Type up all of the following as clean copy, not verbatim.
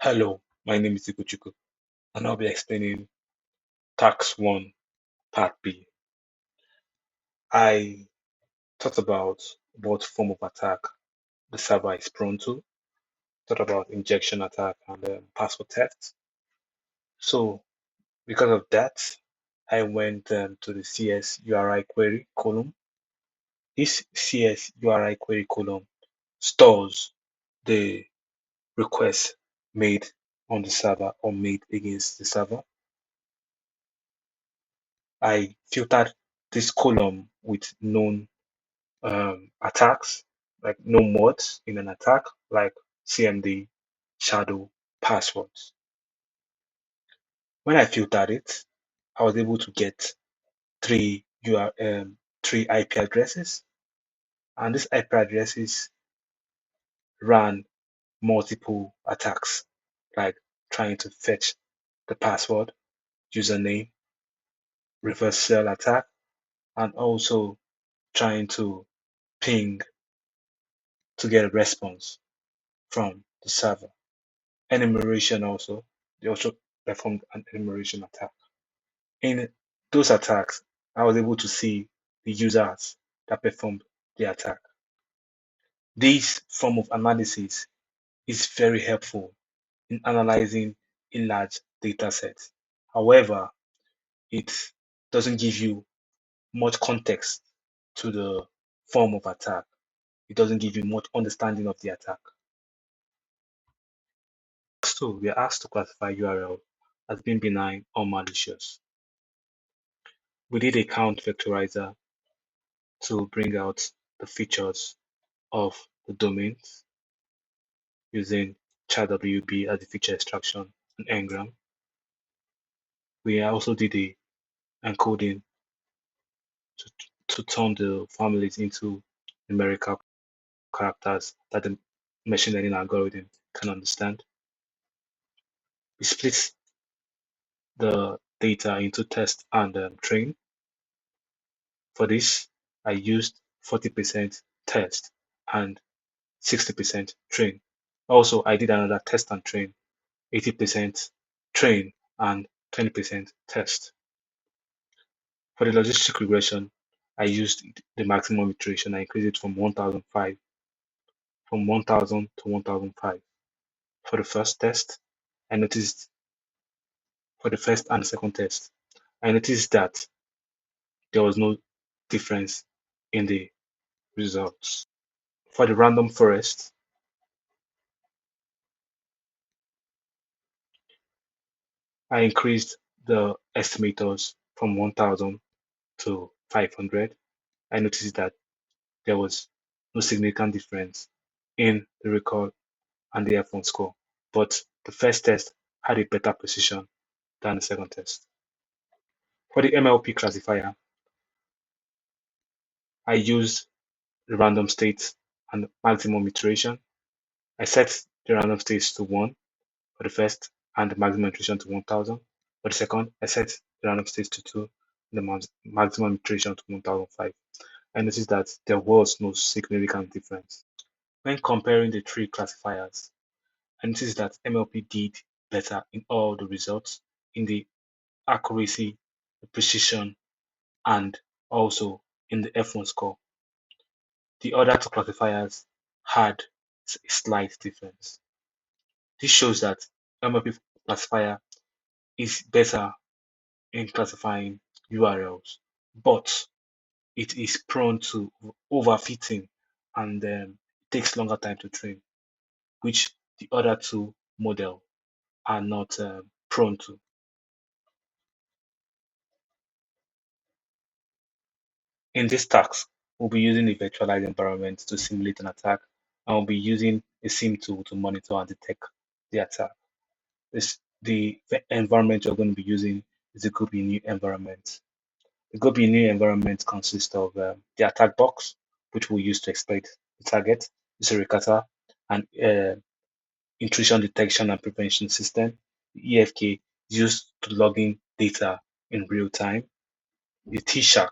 Hello, my name is Ikuchuku, and I'll be explaining Tax 1, Part B. I thought about what form of attack the server is prone to, thought about injection attack and password theft. So, because of that, I went to the CS URI query column. This CS URI query column stores the requests made on the server or made against the server. I filtered this column with known attacks, like no mods in an attack, like CMD, shadow, passwords. When I filtered it, I was able to get three three IP addresses, and these IP addresses ran multiple attacks, like trying to fetch the password, username, reverse shell attack, and also trying to ping to get a response from the server. Enumeration also, they also performed an enumeration attack. In those attacks, I was able to see the users that performed the attack. This form of analysis is very helpful in analyzing a large data set. However, it doesn't give you much context to the form of attack. It doesn't give you much understanding of the attack. So we are asked to classify URL as being benign or malicious. We did a count vectorizer to bring out the features of the domains using ChatWB as the feature extraction and Ngram. We also did a encoding to, to turn the families into numerical characters that the machine learning algorithm can understand. We split the data into test and train. For this, I used 40% test and 60% train. Also, I did another test and train, 80% train and 20% test. For the logistic regression, I used the maximum iteration. I increased it from 1000 to 1005. For the first test, I noticed for the first and second test, I noticed that there was no difference in the results. For the random forest, I increased the estimators from 1000 to 500. I noticed that there was no significant difference in the record and the F1 score, but the first test had a better precision than the second test. For the MLP classifier, I used the random states and maximum iteration. I set the random states to 1 for the first and the maximum iteration to 1000. For the second, I set the random states to 2 and the maximum iteration to 1005. I noticed that there was no significant difference. When comparing the three classifiers, I noticed that MLP did better in all the results, in the accuracy, the precision, and also in the F1 score. The other two classifiers had a slight difference. This shows that MLP classifier is better in classifying URLs, but it is prone to overfitting and it takes longer time to train, which the other two model are not prone to. In this task, we'll be using a virtualized environment to simulate an attack, and we'll be using a SIM tool to monitor and detect the attack. The environment you're going to be using is the GoBNU environment. The GoBNU environment consists of the attack box, which we'll use to exploit the target, the Suricata, and intrusion detection and prevention system. The EFK is used to log in data in real time. The TSHAC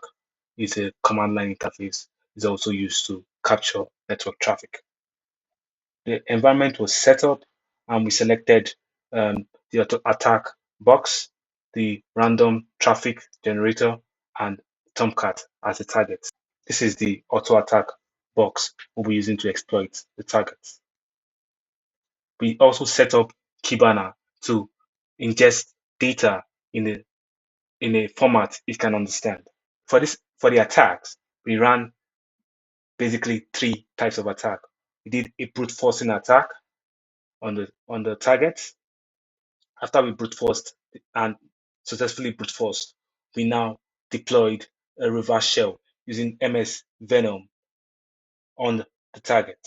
is a command line interface, is also used to capture network traffic. The environment was set up and we selected the auto attack box, the random traffic generator, and Tomcat as a target. This is the auto attack box we'll be using to exploit the targets. We also set up Kibana to ingest data in a format it can understand. For the attacks, we ran basically three types of attack. We did a brute forcing attack on the targets. After we brute forced and successfully brute forced, we now deployed a reverse shell using MS Venom on the target.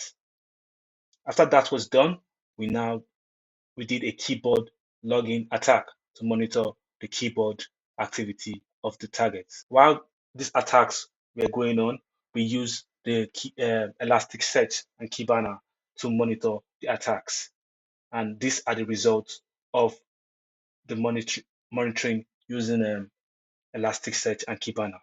After that was done, we did a keyboard login attack to monitor the keyboard activity of the targets. While these attacks were going on, we used the Elasticsearch and Kibana to monitor the attacks. And these are the results of the monitoring using Elasticsearch and Kibana.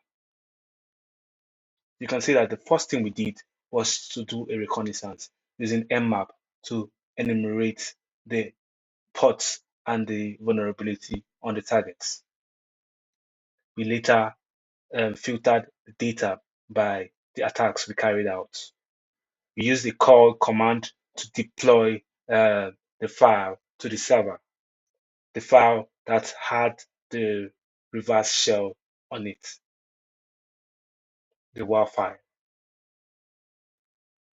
You can see that the first thing we did was to do a reconnaissance using Mmap to enumerate the ports and the vulnerability on the targets. We later filtered the data by the attacks we carried out. We used the call command to deploy the file to the server, the file that had the reverse shell on it, the WAR file.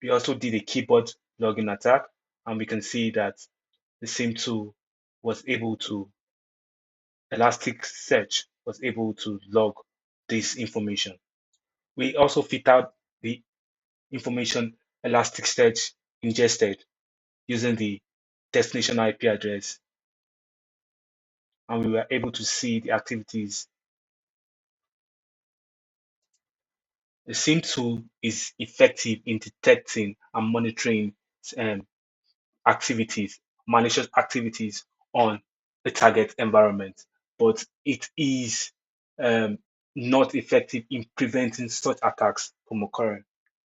We also did a keyboard login attack, and we can see that the SIM tool was able to, Elasticsearch was able to log this information. We also fit out the information Elasticsearch ingested using the destination IP address, and we were able to see the activities. The SIM tool is effective in detecting and monitoring um, activities, malicious activities on the target environment, but it is not effective in preventing such attacks from occurring.